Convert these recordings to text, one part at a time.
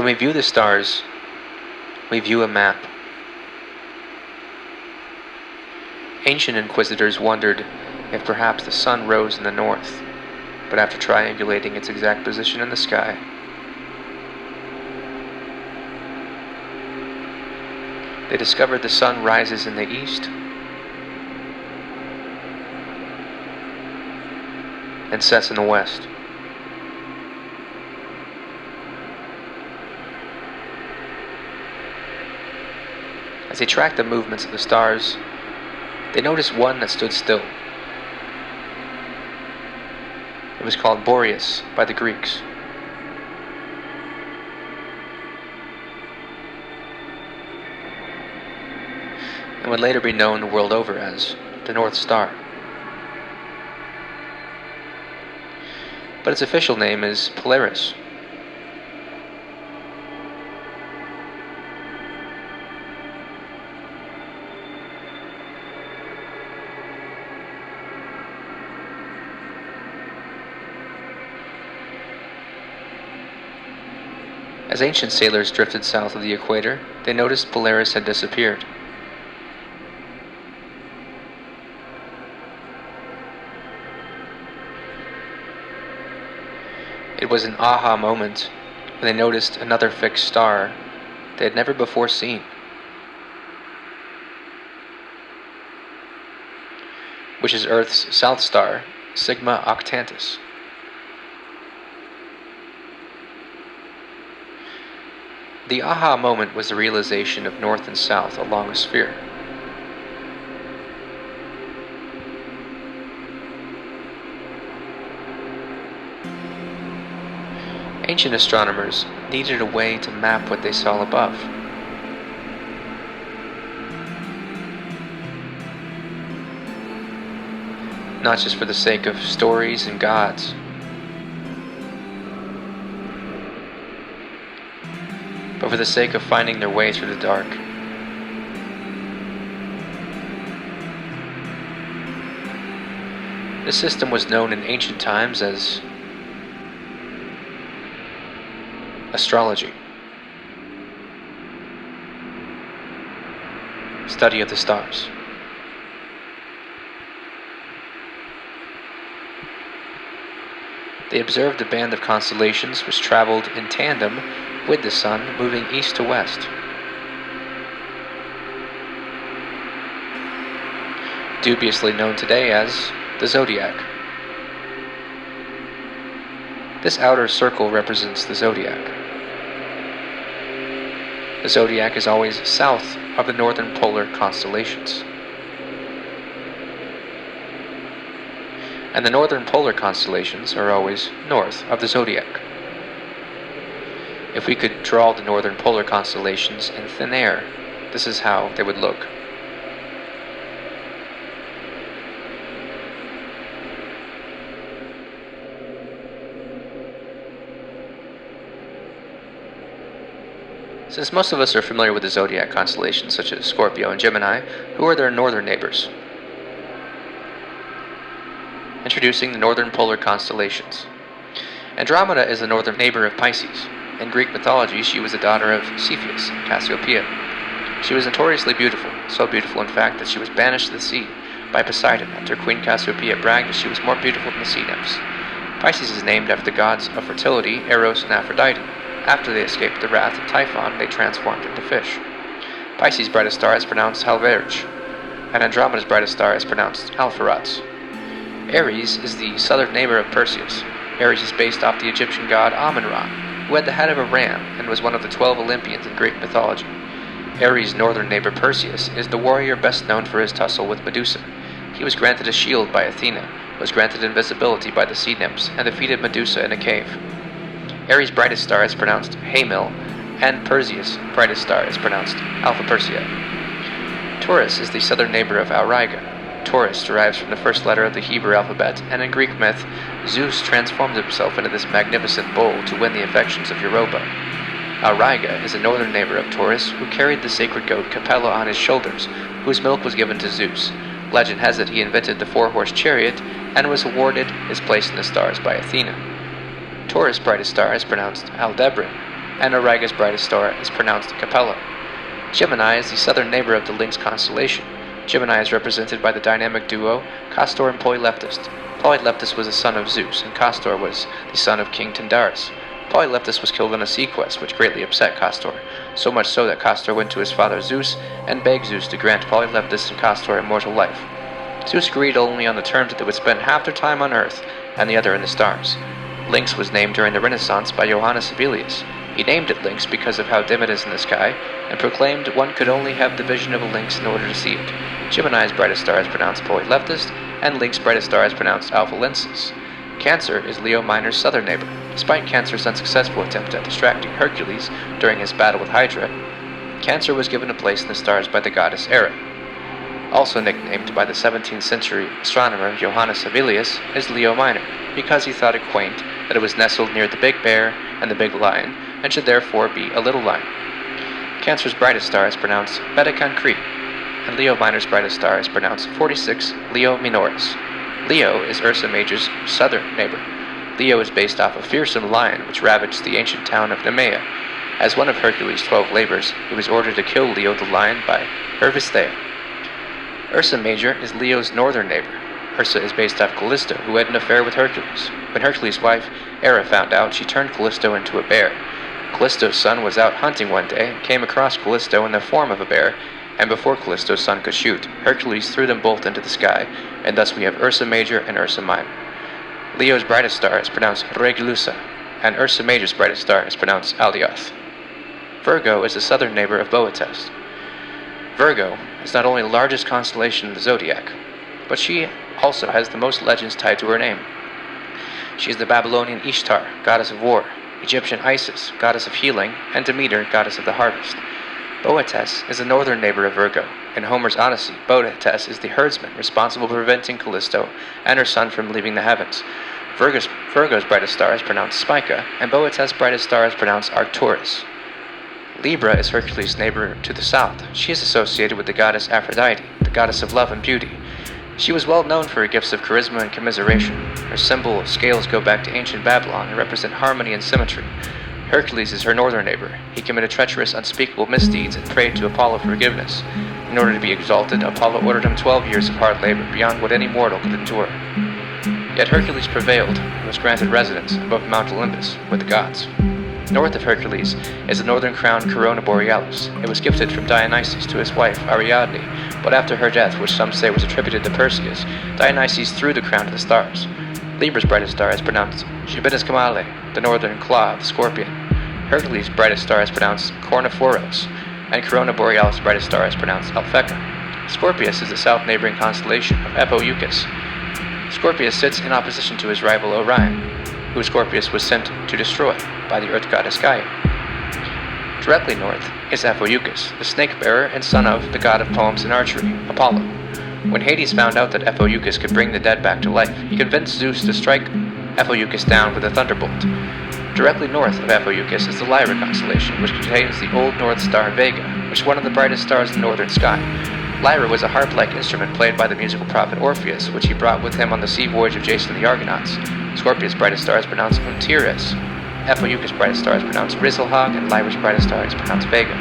When we view the stars, we view a map. Ancient inquisitors wondered if perhaps the sun rose in the north, but after triangulating its exact position in the sky, they discovered the sun rises in the east and sets in the west. As they tracked the movements of the stars, they noticed one that stood still. It was called Boreas by the Greeks. And would later be known the world over as the North Star. But its official name is Polaris. As ancient sailors drifted south of the equator, they noticed Polaris had disappeared. It was an aha moment when they noticed another fixed star they had never before seen. Which is Earth's south star, Sigma Octantis. The aha moment was the realization of north and south along a sphere. Ancient astronomers needed a way to map what they saw above. Not just for the sake of stories and gods, but for the sake of finding their way through the dark. This system was known in ancient times as astrology, study of the stars. They observed a band of constellations which traveled in tandem with the sun, moving east to west. Dubiously known today as the zodiac. This outer circle represents the zodiac. The zodiac is always south of the northern polar constellations. And the northern polar constellations are always north of the zodiac. If we could draw the northern polar constellations in thin air, this is how they would look. Since most of us are familiar with the zodiac constellations such as Scorpio and Gemini, who are their northern neighbors? Introducing the northern polar constellations. Andromeda is the northern neighbor of Pisces. In Greek mythology, she was the daughter of Cepheus, Cassiopeia. She was notoriously beautiful, so beautiful in fact that she was banished to the sea by Poseidon after Queen Cassiopeia bragged that she was more beautiful than the sea nymphs. Pisces is named after the gods of fertility, Eros and Aphrodite. After they escaped the wrath of Typhon, they transformed into fish. Pisces' brightest star is pronounced Halverge, and Andromeda's brightest star is pronounced Alpheratz. Aries is the southern neighbor of Perseus. Aries is based off the Egyptian god Amun-Ra, who had the head of a ram and was one of the 12 Olympians in Greek mythology. Ares' northern neighbor Perseus is the warrior best known for his tussle with Medusa. He was granted a shield by Athena, was granted invisibility by the sea nymphs, and defeated Medusa in a cave. Ares' brightest star is pronounced Hamil, and Perseus' brightest star is pronounced Alpha Persei. Taurus is the southern neighbor of Auriga. Taurus derives from the first letter of the Hebrew alphabet, and in Greek myth, Zeus transformed himself into this magnificent bull to win the affections of Europa. Auriga is a northern neighbor of Taurus who carried the sacred goat Capella on his shoulders, whose milk was given to Zeus. Legend has it he invented the four-horse chariot and was awarded his place in the stars by Athena. Taurus' brightest star is pronounced Aldebaran. and Auriga's brightest star is pronounced Capella. Gemini is the southern neighbor of the Lynx constellation. Gemini is represented by the dynamic duo Castor and Polyleptus. Polyleptus was the son of Zeus, and Castor was the son of King Tyndareus. Polyleptus was killed on a sea quest, which greatly upset Castor, so much so that Castor went to his father Zeus and begged Zeus to grant Polyleptus and Castor immortal life. Zeus agreed only on the terms that they would spend half their time on Earth and the other in the stars. Lynx was named during the Renaissance by Johannes Sibelius. He named it Lynx because of how dim it is in the sky, and proclaimed one could only have the vision of a lynx in order to see it. Gemini's brightest star is pronounced Polyleptus, and Lynx's brightest star is pronounced Alpha Lensis. Cancer is Leo Minor's southern neighbor. Despite Cancer's unsuccessful attempt at distracting Hercules during his battle with Hydra, Cancer was given a place in the stars by the goddess Hera. Also nicknamed by the 17th century astronomer Johannes Sibelius as Leo Minor, because he thought it quaint that it was nestled near the Big Bear and the Big Lion, and should therefore be a little lion. Cancer's brightest star is pronounced Beta Cancri, and Leo Minor's brightest star is pronounced 46 Leo Minoris. Leo is Ursa Major's southern neighbor. Leo is based off a fearsome lion which ravaged the ancient town of Nemea. As one of Hercules' 12 labors, he was ordered to kill Leo the lion by Eurystheia. Ursa Major is Leo's northern neighbor. Ursa is based off Callisto, who had an affair with Hercules. When Hercules' wife, Hera, found out, she turned Callisto into a bear. Callisto's son was out hunting one day and came across Callisto in the form of a bear, and before Callisto's son could shoot, Hercules threw them both into the sky, and thus we have Ursa Major and Ursa Minor. Leo's brightest star is pronounced Regulusa, and Ursa Major's brightest star is pronounced Alioth. Virgo is the southern neighbor of Boetes. Virgo is not only the largest constellation in the zodiac, but she also has the most legends tied to her name. She is the Babylonian Ishtar, goddess of war, Egyptian Isis, goddess of healing, and Demeter, goddess of the harvest. Boetes is the northern neighbor of Virgo. In Homer's Odyssey, Boetes is the herdsman responsible for preventing Callisto and her son from leaving the heavens. Virgo's brightest star is pronounced Spica, and Boetes' brightest star is pronounced Arcturus. Libra is Hercules' neighbor to the south. She is associated with the goddess Aphrodite, the goddess of love and beauty. She was well known for her gifts of charisma and commiseration. Her symbol of scales go back to ancient Babylon and represent harmony and symmetry. Hercules is her northern neighbor. He committed treacherous, unspeakable misdeeds and prayed to Apollo for forgiveness. In order to be exalted, Apollo ordered him 12 years of hard labor, beyond what any mortal could endure. Yet Hercules prevailed and was granted residence above Mount Olympus with the gods. North of Hercules is the northern crown Corona Borealis. It was gifted from Dionysus to his wife Ariadne, but after her death, which some say was attributed to Perseus, Dionysus threw the crown to the stars. Libra's brightest star is pronounced Gibitus Camale, the northern claw of the scorpion. Hercules' brightest star is pronounced Cornophoros, and Corona Borealis' brightest star is pronounced Alphecca. Scorpius is the south neighboring constellation of Apoeuchus. Scorpius sits in opposition to his rival Orion, who Scorpius was sent to destroy by the earth goddess Gaia. Directly north is Apoeuchus, the snake-bearer and son of the god of poems and archery, Apollo. When Hades found out that Apoeuchus could bring the dead back to life, he convinced Zeus to strike Apoeuchus down with a thunderbolt. Directly north of Apoeuchus is the Lyra constellation, which contains the Old North Star Vega, which is one of the brightest stars in the northern sky. Lyra was a harp-like instrument played by the musical prophet Orpheus, which he brought with him on the sea voyage of Jason and the Argonauts. Scorpius' brightest star is pronounced Untiris. Apoeuchus' brightest star is pronounced Rizelhag, and Lyra's brightest star is pronounced Vega.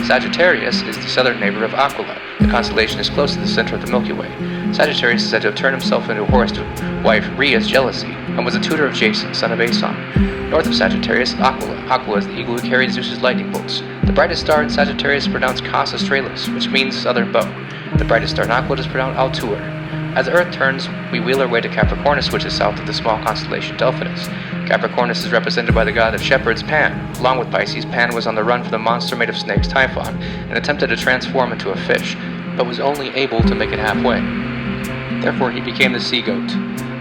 Sagittarius is the southern neighbor of Aquila. The constellation is close to the center of the Milky Way. Sagittarius is said to have turned himself into a horse to wife Rhea's jealousy, and was a tutor of Jason, son of Aeson. North of Sagittarius is Aquila. Aquila is the eagle who carried Zeus's lightning bolts. The brightest star in Sagittarius is pronounced Cas Australis, which means southern bow. The brightest star in Aquila is pronounced Altuur. As the Earth turns, we wheel our way to Capricornus, which is south of the small constellation Delphinus. Capricornus is represented by the god of shepherds Pan. Along with Pisces, Pan was on the run for the monster made of snakes Typhon, and attempted to transform into a fish, but was only able to make it halfway. Therefore, he became the sea goat.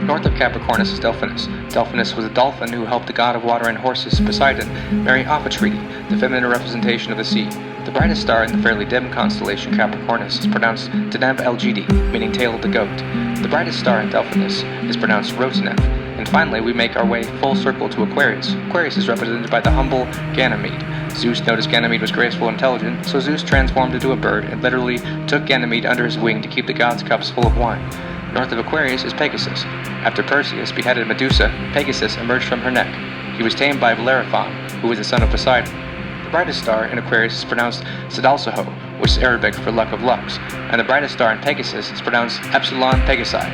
North of Capricornus is Delphinus. Delphinus was a dolphin who helped the god of water and horses, Poseidon, marry Amphitrite, the feminine representation of the sea. The brightest star in the fairly dim constellation Capricornus is pronounced Deneb Elgidi, meaning tail of the goat. The brightest star in Delphinus is pronounced Roteneb. And finally, we make our way full circle to Aquarius. Aquarius is represented by the humble Ganymede. Zeus noticed Ganymede was graceful and intelligent, so Zeus transformed into a bird and literally took Ganymede under his wing to keep the gods' cups full of wine. North of Aquarius is Pegasus. After Perseus beheaded Medusa, Pegasus emerged from her neck. He was tamed by Bellerophon, who was the son of Poseidon. The brightest star in Aquarius is pronounced Sedalsaho, which is Arabic for luck of lucks, and the brightest star in Pegasus is pronounced Epsilon Pegasi.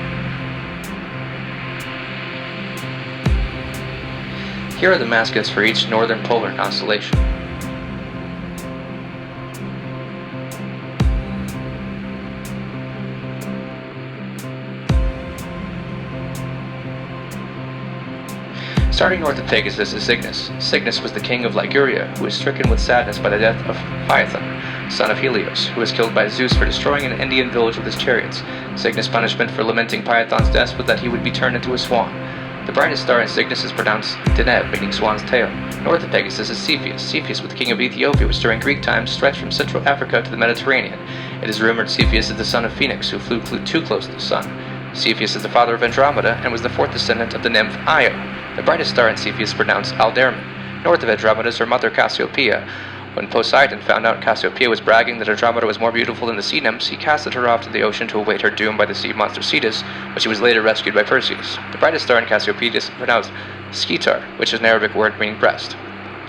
Here are the mascots for each northern polar constellation. Starting north of Pegasus is Cygnus. Cygnus was the king of Liguria, who was stricken with sadness by the death of Phaethon, son of Helios, who was killed by Zeus for destroying an Indian village with his chariots. Cygnus' punishment for lamenting Phaethon's death was that he would be turned into a swan. The brightest star in Cygnus is pronounced Deneb, meaning swan's tail. North of Pegasus is Cepheus. Cepheus was the king of Ethiopia, which during Greek times stretched from Central Africa to the Mediterranean. It is rumored Cepheus is the son of Phoenix, who flew too close to the sun. Cepheus is the father of Andromeda and was the fourth descendant of the nymph Io. The brightest star in Cepheus is pronounced Alderman. North of Andromeda is her mother Cassiopeia. When Poseidon found out Cassiopeia was bragging that Andromeda was more beautiful than the sea nymphs, he casted her off to the ocean to await her doom by the sea monster Cetus, but she was later rescued by Perseus. The brightest star in Cassiopeia is pronounced Scitar, which is an Arabic word meaning breast.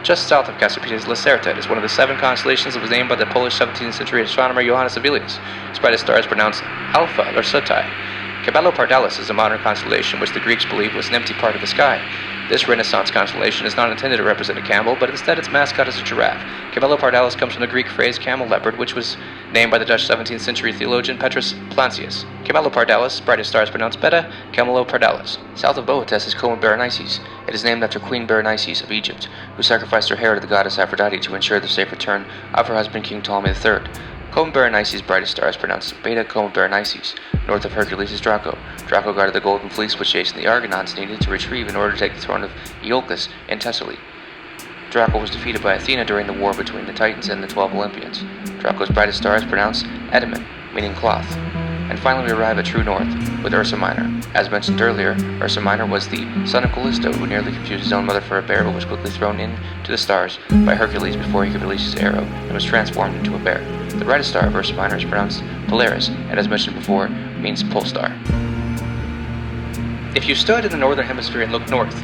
Just south of Cassiopeia is Lacerta. It is one of the 7 constellations that was named by the Polish 17th century astronomer Johannes Avilius. Its brightest star is pronounced Alpha Lacertae. Cabelopardalis is a modern constellation which the Greeks believed was an empty part of the sky. This Renaissance constellation is not intended to represent a camel, but instead its mascot is a giraffe. Cabelopardalis comes from the Greek phrase camel leopard, which was named by the Dutch 17th century theologian Petrus Plancius. Cabelopardalis' brightest star is pronounced Beta Camelopardalis. South of Boeotis is Coma Berenices. It is named after Queen Berenices of Egypt, who sacrificed her hair to the goddess Aphrodite to ensure the safe return of her husband King Ptolemy III. Coma Berenices' brightest star is pronounced Beta Coma Berenices. North of Hercules is Draco. Draco guarded the golden fleece which Jason the Argonauts needed to retrieve in order to take the throne of Iolcus in Thessaly. Draco was defeated by Athena during the war between the Titans and the 12 Olympians. Draco's brightest star is pronounced Edaman, meaning cloth. And finally we arrive at true north, with Ursa Minor. As mentioned earlier, Ursa Minor was the son of Callisto, who nearly confused his own mother for a bear but was quickly thrown into the stars by Hercules before he could release his arrow and was transformed into a bear. The brightest star of Ursa Minor is pronounced Polaris, and as mentioned before, means pole star. If you stood in the northern hemisphere and looked north,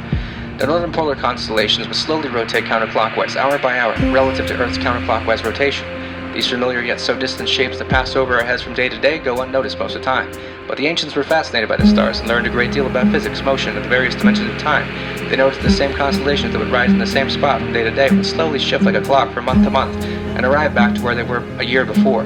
the northern polar constellations would slowly rotate counterclockwise, hour by hour, relative to Earth's counterclockwise rotation. These familiar yet so distant shapes that pass over our heads from day to day go unnoticed most of the time. But the ancients were fascinated by the stars and learned a great deal about physics, motion, and the various dimensions of time. They noticed the same constellations that would rise in the same spot from day to day would slowly shift like a clock from month to month and arrive back to where they were a year before.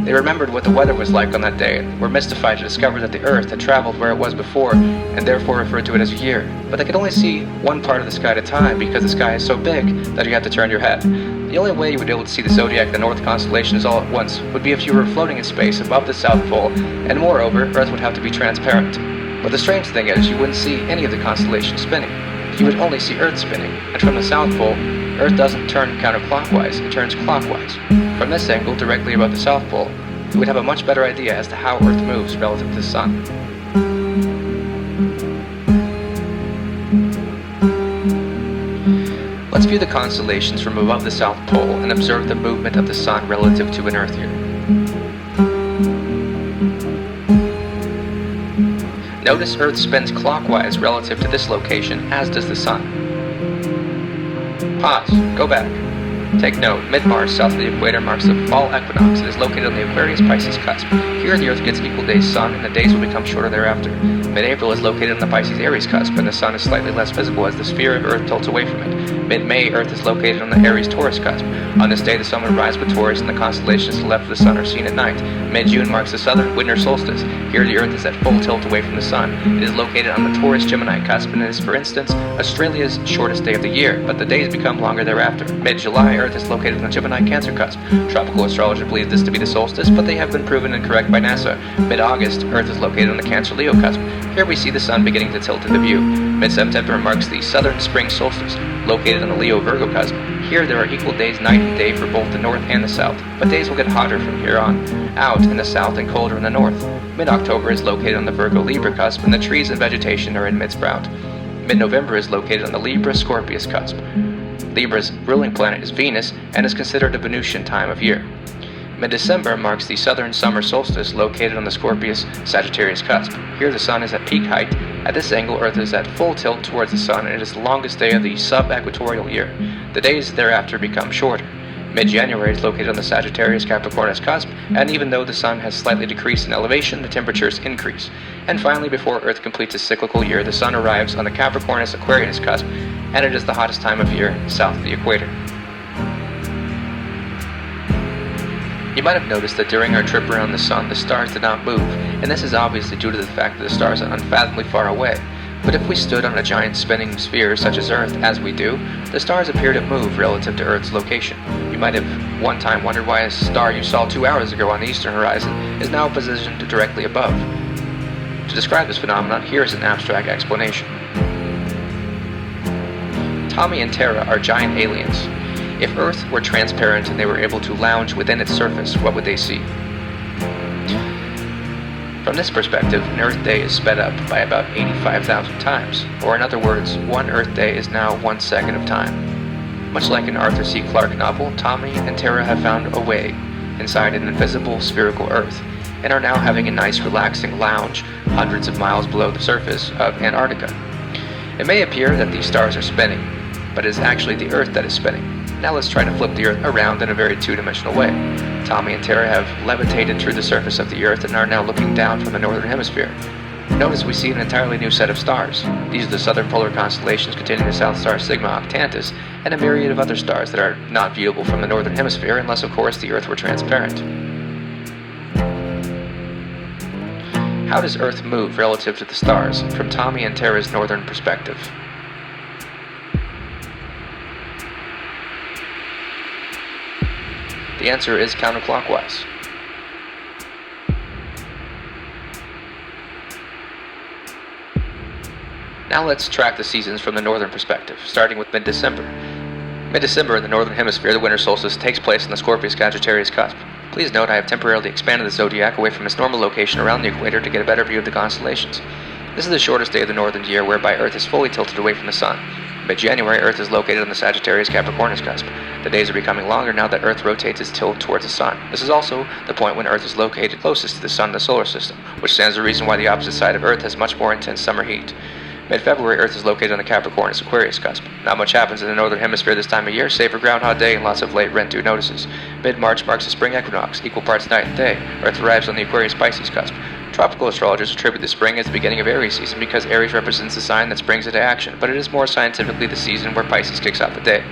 They remembered what the weather was like on that day and were mystified to discover that the Earth had traveled where it was before and therefore referred to it as a year. But they could only see one part of the sky at a time because the sky is so big that you have to turn your head. The only way you would be able to see the zodiac and the north constellations all at once would be if you were floating in space above the South Pole, and moreover, Earth would have to be transparent. But the strange thing is, you wouldn't see any of the constellations spinning. You would only see Earth spinning, and from the South Pole, Earth doesn't turn counterclockwise, it turns clockwise. From this angle, directly above the South Pole, you would have a much better idea as to how Earth moves relative to the Sun. Let's view the constellations from above the South Pole and observe the movement of the Sun relative to an Earth year. Notice Earth spins clockwise relative to this location, as does the Sun. Pause. Go back. Take note, mid-Mars, south of the equator, marks the fall equinox. It is located on the Aquarius-Pisces cusp. Here the Earth gets equal days sun, and the days will become shorter thereafter. Mid-April is located on the Pisces-Aries cusp, and the Sun is slightly less visible as the sphere of Earth tilts away from it. Mid-May, Earth is located on the Aries-Taurus cusp. On this day, the Sun will rise with Taurus, and the constellations to the left of the Sun are seen at night. Mid-June marks the southern winter solstice. Here the Earth is at full tilt away from the Sun. It is located on the Taurus-Gemini cusp, and is, for instance, Australia's shortest day of the year, but the days become longer thereafter. Mid-July, Earth is located on the Gemini-Cancer cusp. Tropical astrologers believe this to be the solstice, but they have been proven incorrect by NASA. Mid-August, Earth is located on the Cancer-Leo cusp. Here we see the Sun beginning to tilt into view. Mid-September marks the southern spring solstice, located on the Leo-Virgo cusp. Here there are equal days night and day for both the north and the south, but days will get hotter from here on out in the south and colder in the north. Mid-October is located on the Virgo-Libra cusp, and the trees and vegetation are in mid-sprout. Mid-November is located on the Libra-Scorpius cusp. Libra's ruling planet is Venus and is considered a Venusian time of year. Mid-December marks the southern summer solstice located on the Scorpius-Sagittarius cusp. Here the sun is at peak height. At this angle, Earth is at full tilt towards the sun, and it is the longest day of the sub-equatorial year. The days thereafter become shorter. Mid-January is located on the Sagittarius-Capricornus cusp, and even though the sun has slightly decreased in elevation, the temperatures increase. And finally, before Earth completes its cyclical year, the sun arrives on the Capricornus-Aquarius cusp, and it is the hottest time of year south of the equator. You might have noticed that during our trip around the sun, the stars did not move, and this is obviously due to the fact that the stars are unfathomably far away. But if we stood on a giant spinning sphere such as Earth, as we do, the stars appear to move relative to Earth's location. You might have one time wondered why a star you saw 2 hours ago on the eastern horizon is now positioned directly above. To describe this phenomenon, here is an abstract explanation. Tommy and Tara are giant aliens. If Earth were transparent and they were able to lounge within its surface, what would they see? From this perspective, an Earth day is sped up by about 85,000 times, or in other words, one Earth day is now 1 second of time. Much like an Arthur C. Clarke novel, Tommy and Tara have found a way inside an invisible spherical Earth, and are now having a nice relaxing lounge hundreds of miles below the surface of Antarctica. It may appear that these stars are spinning, but it is actually the Earth that is spinning. Now let's try to flip the Earth around in a very two-dimensional way. Tommy and Tara have levitated through the surface of the Earth and are now looking down from the northern hemisphere. Notice we see an entirely new set of stars. These are the southern polar constellations containing the South Star Sigma Octantis and a myriad of other stars that are not viewable from the northern hemisphere unless, of course, the Earth were transparent. How does Earth move relative to the stars from Tommy and Tara's northern perspective? The answer is counterclockwise. Now let's track the seasons from the northern perspective, starting with mid-December. Mid-December in the northern hemisphere, the winter solstice takes place on the Scorpius-Sagittarius cusp. Please note I have temporarily expanded the zodiac away from its normal location around the equator to get a better view of the constellations. This is the shortest day of the northern year, whereby Earth is fully tilted away from the sun. Mid-January, Earth is located on the Sagittarius-Capricornus cusp. The days are becoming longer now that Earth rotates its tilt towards the sun. This is also the point when Earth is located closest to the sun in the solar system, which stands to reason why the opposite side of Earth has much more intense summer heat. Mid-February, Earth is located on the Capricornus-Aquarius cusp. Not much happens in the northern hemisphere this time of year, save for Groundhog Day and lots of late Rent-due notices. Mid-March marks the spring equinox, equal parts night and day. Earth arrives on the Aquarius-Pisces cusp. Tropical astrologers attribute the spring as the beginning of Aries season because Aries represents the sign that springs into action, but it is more scientifically the season where Pisces kicks off the day.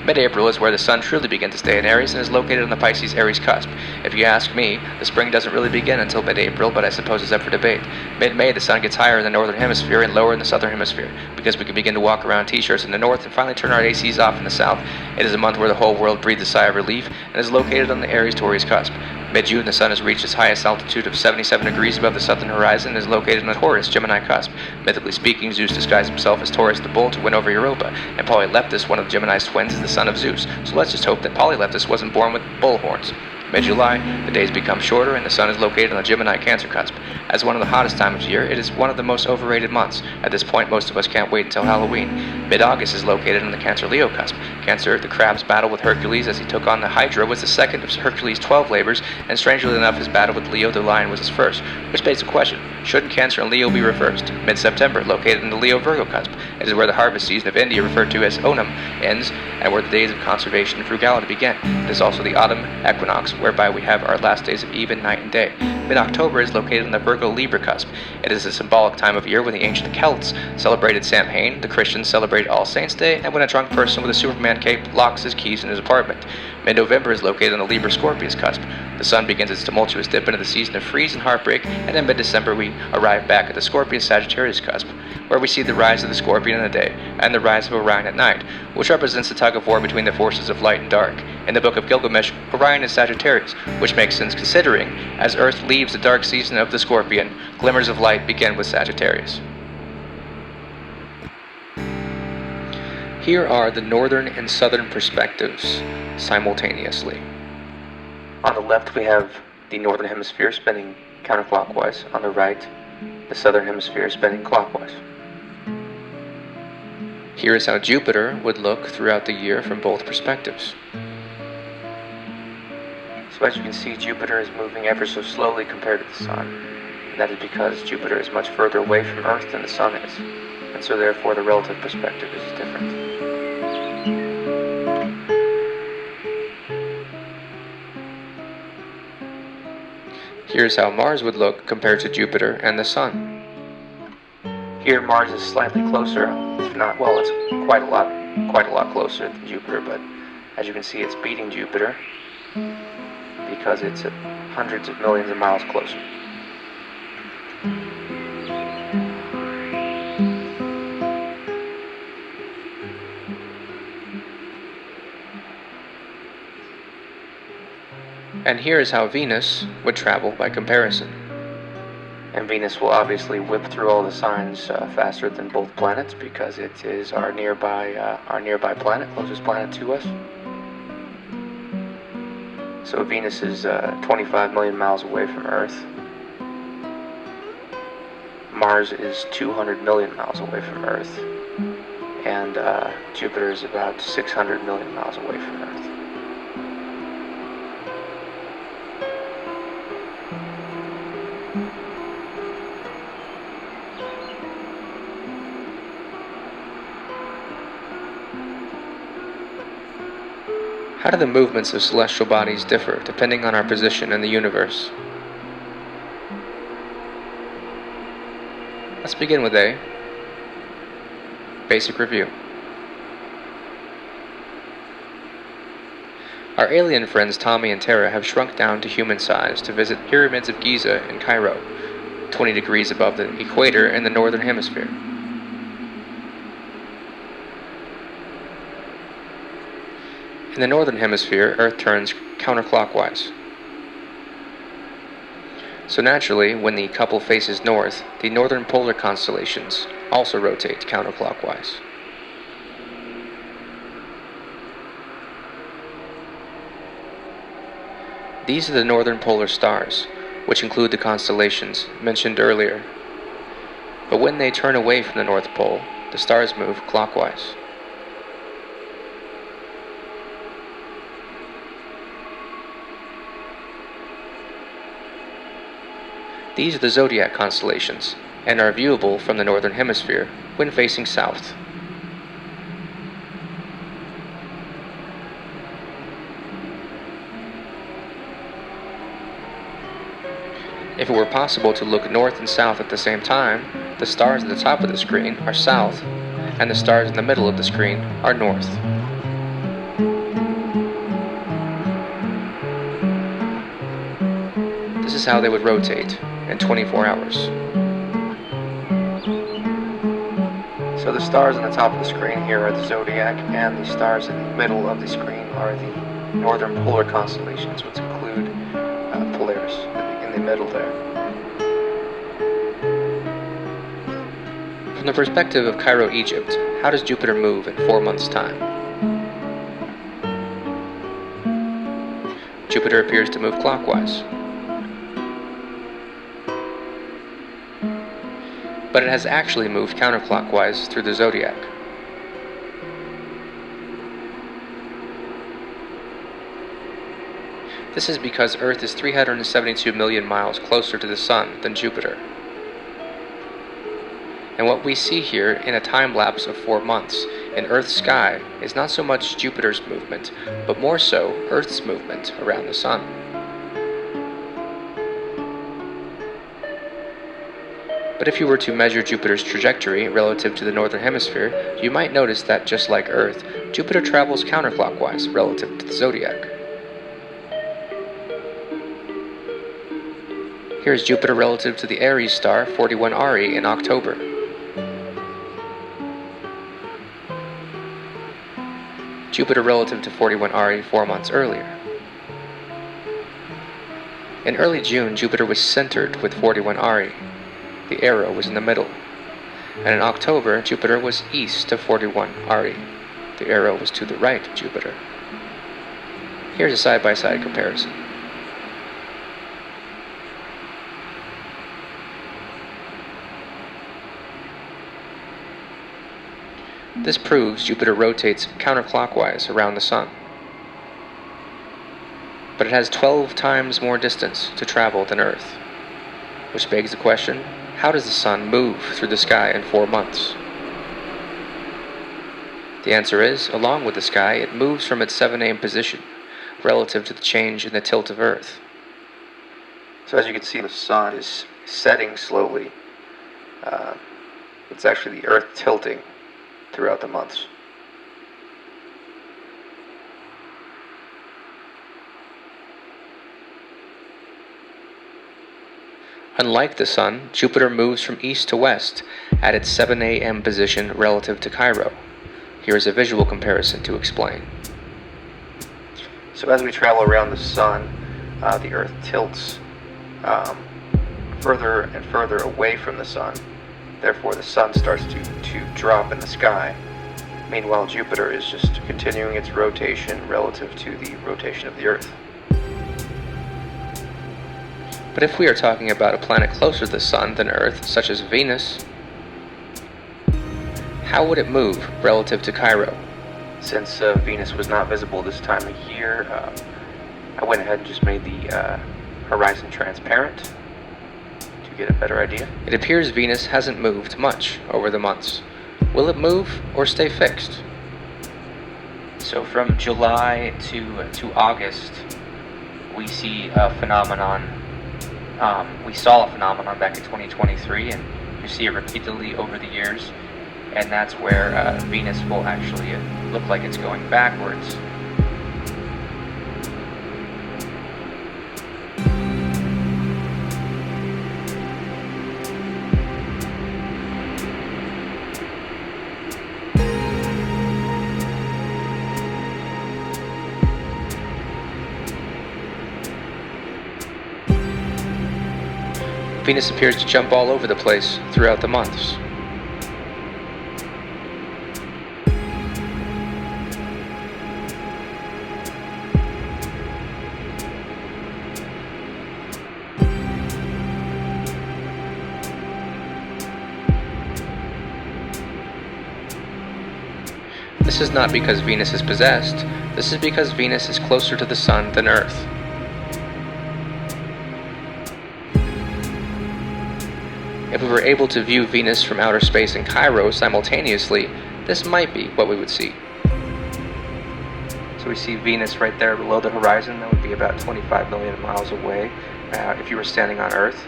Mid-April is where the sun truly begins to stay in Aries and is located on the Pisces-Aries cusp. If you ask me, the spring doesn't really begin until mid-April, but I suppose it's up for debate. Mid-May, the sun gets higher in the northern hemisphere and lower in the southern hemisphere. Because we can begin to walk around t-shirts in the north and finally turn our ACs off in the south, it is a month where the whole world breathes a sigh of relief and is located on the Aries-Taurus cusp. Mid-June, the sun has reached its highest altitude of 77 degrees above the southern horizon and is located on the Taurus-Gemini cusp. Mythically speaking, Zeus disguised himself as Taurus the bull to win over Europa, and Polyleptus, one of Gemini's twins, is the son of Zeus, so let's just hope that Polyleptus wasn't born with bull horns. Mid-July, the days become shorter and the sun is located on the Gemini-Cancer cusp. As one of the hottest times of year, it is one of the most overrated months. At this point, most of us can't wait until Halloween. Mid-August is located on the Cancer-Leo cusp. Cancer, the crab's battle with Hercules as he took on the Hydra, was the second of Hercules' 12 labors, and strangely enough, his battle with Leo the lion was his first, which begs the question, shouldn't Cancer and Leo be reversed? Mid-September, located in the Leo-Virgo cusp. It is where the harvest season of India, referred to as Onam, ends, and where the days of conservation and frugality begin. It is also the autumn equinox, whereby we have our last days of even night and day. Mid-October is located on the Virgo-Libra cusp. It is a symbolic time of year when the ancient Celts celebrated Samhain, the Christians celebrated All Saints' Day, and when a drunk person with a Superman cape locks his keys in his apartment. Mid-November is located on the Libra-Scorpius cusp. The sun begins its tumultuous dip into the season of freeze and heartbreak, and in mid-December we arrive back at the Scorpius-Sagittarius cusp, where we see the rise of the Scorpion in the day, and the rise of Orion at night, which represents the tug-of-war between the forces of light and dark. In the Book of Gilgamesh, Orion is Sagittarius, which makes sense considering, as Earth leaves the dark season of the Scorpion, glimmers of light begin with Sagittarius. Here are the northern and southern perspectives simultaneously. On the left we have the northern hemisphere spinning counterclockwise. On the right, the southern hemisphere spinning clockwise. Here is how Jupiter would look throughout the year from both perspectives. So as you can see, Jupiter is moving ever so slowly compared to the Sun. And that is because Jupiter is much further away from Earth than the Sun is, and so therefore the relative perspective is different. Here's how Mars would look compared to Jupiter and the Sun. Here Mars is slightly closer, if not, well, it's quite a lot closer than Jupiter, but as you can see, it's beating Jupiter because it's at hundreds of millions of miles closer. And here is how Venus would travel by comparison. And Venus will obviously whip through all the signs faster than both planets because it is our nearby planet, closest planet to us. So Venus is 25 million miles away from Earth. Mars is 200 million miles away from Earth. And Jupiter is about 600 million miles away from Earth. How do the movements of celestial bodies differ depending on our position in the universe? Let's begin with A. Basic review. Our alien friends Tommy and Tara have shrunk down to human size to visit the pyramids of Giza in Cairo, 20 degrees above the equator in the northern hemisphere. In the northern hemisphere, Earth turns counterclockwise. So naturally, when the couple faces north, the northern polar constellations also rotate counterclockwise. These are the northern polar stars, which include the constellations mentioned earlier. But when they turn away from the North Pole, the stars move clockwise. These are the zodiac constellations, and are viewable from the northern hemisphere when facing south. If it were possible to look north and south at the same time, the stars at the top of the screen are south, and the stars in the middle of the screen are north. This is how they would rotate in 24 hours. So the stars on the top of the screen here are the zodiac, and the stars in the middle of the screen are the northern polar constellations, which include Polaris in the middle there. From the perspective of Cairo, Egypt, how does Jupiter move in 4 months' time? Jupiter appears to move clockwise. But it has actually moved counterclockwise through the zodiac. This is because Earth is 372 million miles closer to the Sun than Jupiter. And what we see here in a time lapse of 4 months in Earth's sky is not so much Jupiter's movement, but more so Earth's movement around the Sun. But if you were to measure Jupiter's trajectory relative to the northern hemisphere, you might notice that just like Earth, Jupiter travels counterclockwise relative to the zodiac. Here's Jupiter relative to the Aries star 41 Ari in October. Jupiter relative to 41 Ari 4 months earlier. In early June, Jupiter was centered with 41 Ari. The arrow was in the middle. And in October, Jupiter was east of 41 Ari. The arrow was to the right of Jupiter. Here's a side-by-side comparison. This proves Jupiter rotates counterclockwise around the Sun. but it has 12 times more distance to travel than Earth. Which begs the question, how does the Sun move through the sky in 4 months? The answer is, along with the sky, it moves from its 7 a.m. position relative to the change in the tilt of Earth. So as you can see, the Sun is setting slowly. It's actually the Earth tilting throughout the months. Unlike the Sun, Jupiter moves from east to west at its 7 a.m. position relative to Cairo. Here is a visual comparison to explain. So as we travel around the Sun, the Earth tilts further and further away from the Sun. Therefore, the Sun starts to drop in the sky. Meanwhile, Jupiter is just continuing its rotation relative to the rotation of the Earth. But if we are talking about a planet closer to the Sun than Earth, such as Venus, how would it move relative to Cairo? Since Venus was not visible this time of year, I went ahead and just made the horizon transparent to get a better idea. It appears Venus hasn't moved much over the months. Will it move or stay fixed? So from July to August, we see a phenomenon. We saw a phenomenon back in 2023, and you see it repeatedly over the years, and that's where Venus will actually look like it's going backwards. Venus appears to jump all over the place throughout the months. This is not because Venus is possessed. This is because Venus is closer to the Sun than Earth. If we were able to view Venus from outer space and Cairo simultaneously, this might be what we would see. So we see Venus right there below the horizon. That would be about 25 million miles away if you were standing on Earth.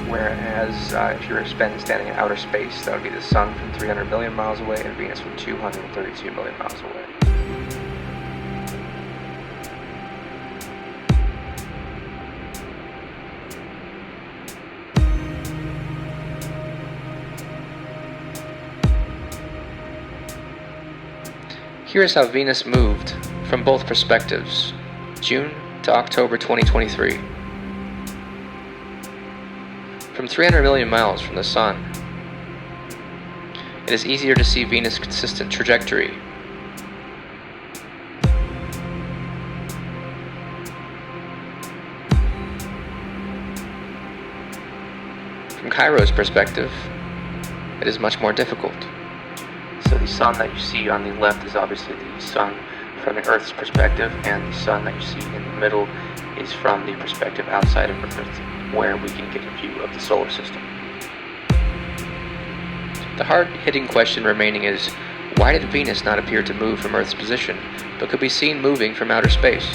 Whereas if you were standing in outer space, that would be the Sun from 300 million miles away and Venus from 232 million miles away. Here is how Venus moved from both perspectives, June to October 2023. From 300 million miles from the Sun, it is easier to see Venus' consistent trajectory. From Cairo's perspective, it is much more difficult. So the Sun that you see on the left is obviously the Sun from the Earth's perspective, and the Sun that you see in the middle is from the perspective outside of Earth, where we can get a view of the solar system. The hard-hitting question remaining is, why did Venus not appear to move from Earth's position, but could be seen moving from outer space?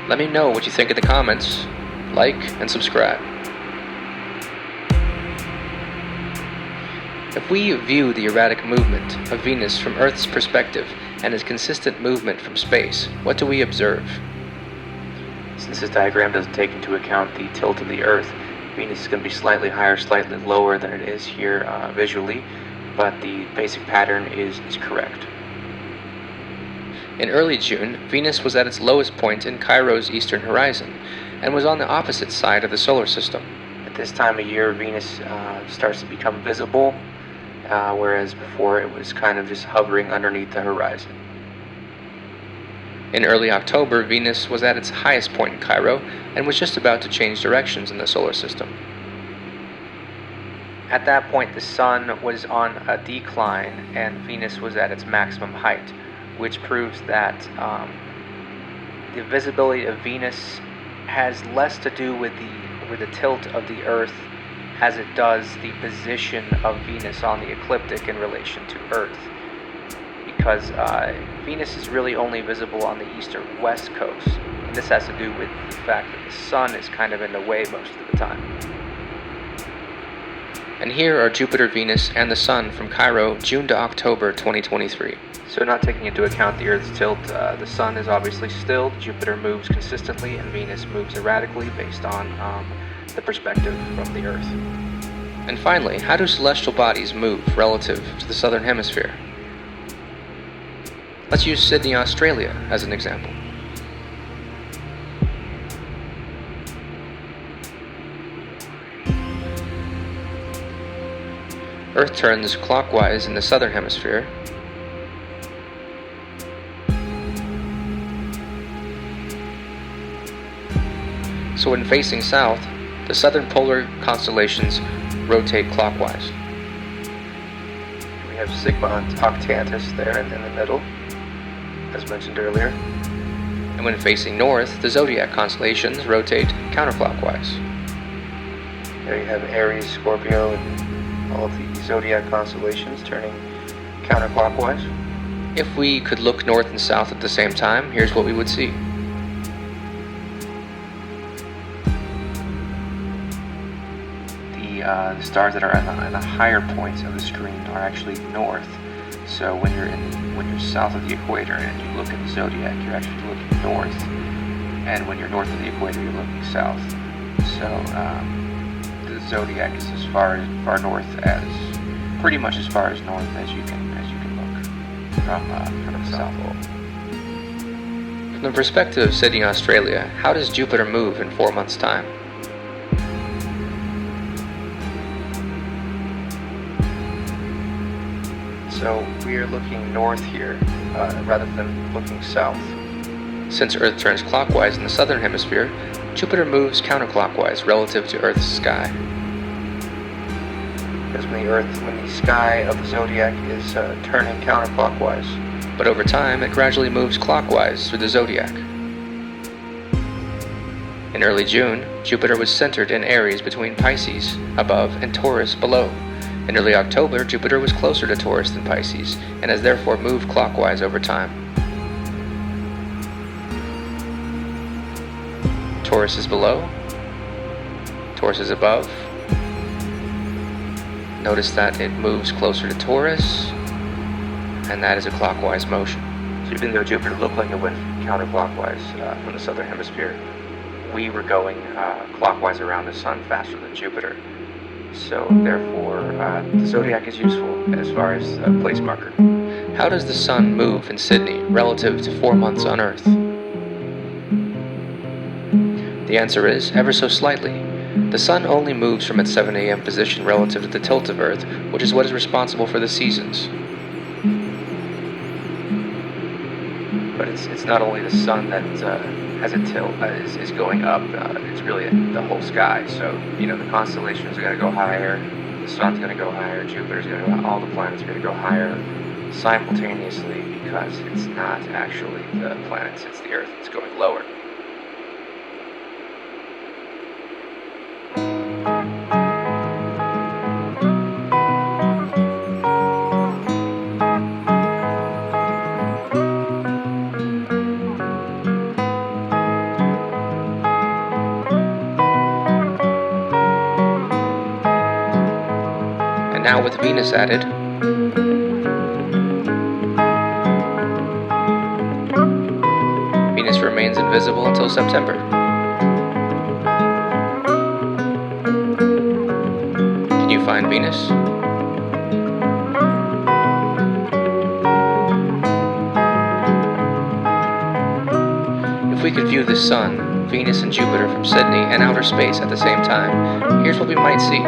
Let me know what you think in the comments, like and subscribe. If we view the erratic movement of Venus from Earth's perspective and its consistent movement from space, what do we observe? Since this diagram doesn't take into account the tilt of the Earth, Venus is going to be slightly higher, slightly lower than it is here visually, but the basic pattern is correct. In early June, Venus was at its lowest point in Cairo's eastern horizon, and was on the opposite side of the solar system. At this time of year, Venus starts to become visible, whereas before it was kind of just hovering underneath the horizon. In early October, Venus was at its highest point in Cairo and was just about to change directions in the solar system. At that point, the Sun was on a decline and Venus was at its maximum height, which proves that the visibility of Venus has less to do with the tilt of the Earth as it does the position of Venus on the ecliptic in relation to Earth. Because Venus is really only visible on the east or west coast. And this has to do with the fact that the sun is kind of in the way most of the time. And here are Jupiter, Venus, and the Sun from Cairo, June to October 2023. So not taking into account the Earth's tilt, the Sun is obviously still, Jupiter moves consistently, and Venus moves erratically based on the perspective from the Earth. And finally, how do celestial bodies move relative to the southern hemisphere? Let's use Sydney, Australia as an example. Earth turns clockwise in the southern hemisphere, so when facing south, the southern polar constellations rotate clockwise. We have Sigma Octantis there in the middle, as mentioned earlier. And when facing north, the zodiac constellations rotate counterclockwise. There you have Aries, Scorpio, and all of the zodiac constellations turning counterclockwise. If we could look north and south at the same time, here's what we would see. The stars that are in the higher points of the screen are actually north. So when you're south of the equator and you look at the zodiac, you're actually looking north. And when you're north of the equator, you're looking south. So the zodiac is as far north as pretty much as far as north as you can look from the South Pole. From the perspective of Sydney, Australia, how does Jupiter move in 4 months' time? So we are looking north here rather than looking south. Since Earth turns clockwise in the southern hemisphere, Jupiter moves counterclockwise relative to Earth's sky. Because when the sky of the zodiac is turning counterclockwise. But over time, it gradually moves clockwise through the zodiac. In early June, Jupiter was centered in Aries between Pisces above and Taurus below. In early October, Jupiter was closer to Taurus than Pisces, and has therefore moved clockwise over time. Taurus is below, Taurus is above. Notice that it moves closer to Taurus, and that is a clockwise motion. So even though Jupiter looked like it went counterclockwise from the southern hemisphere, we were going clockwise around the Sun faster than Jupiter. So therefore, the zodiac is useful as far as a place marker. How does the Sun move in Sydney relative to 4 months on Earth? The answer is ever so slightly. The Sun only moves from its 7 a.m. position relative to the tilt of Earth, which is what is responsible for the seasons. But it's not only the Sun that has a tilt, is going up, it's really the whole sky. So, the constellations are going to go higher, the Sun's going to go higher, Jupiter's going to go, all the planets are going to go higher simultaneously, because it's not actually the planets, it's the Earth that's going lower. Now with Venus added, Venus remains invisible until September. Can you find Venus? If we could view the Sun, Venus, and Jupiter from Sydney and outer space at the same time, here's what we might see.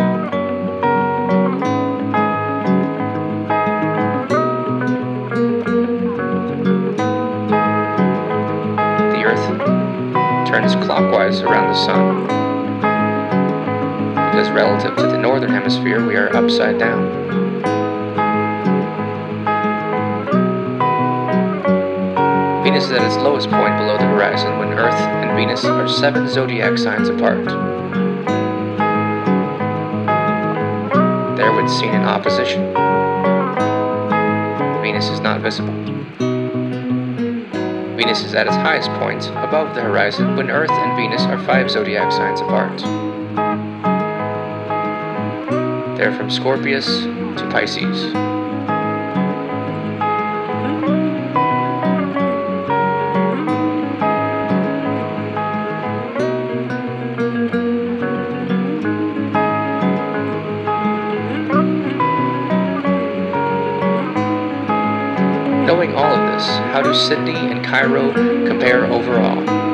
Turns clockwise around the Sun, because relative to the northern hemisphere we are upside down. Venus is at its lowest point below the horizon when Earth and Venus are 7 zodiac signs apart. There it's seen in opposition. Venus is not visible. Venus is at its highest point above the horizon when Earth and Venus are 5 zodiac signs apart. They're from Scorpius to Pisces. Knowing all of this, how do Sydney and Cairo compare overall?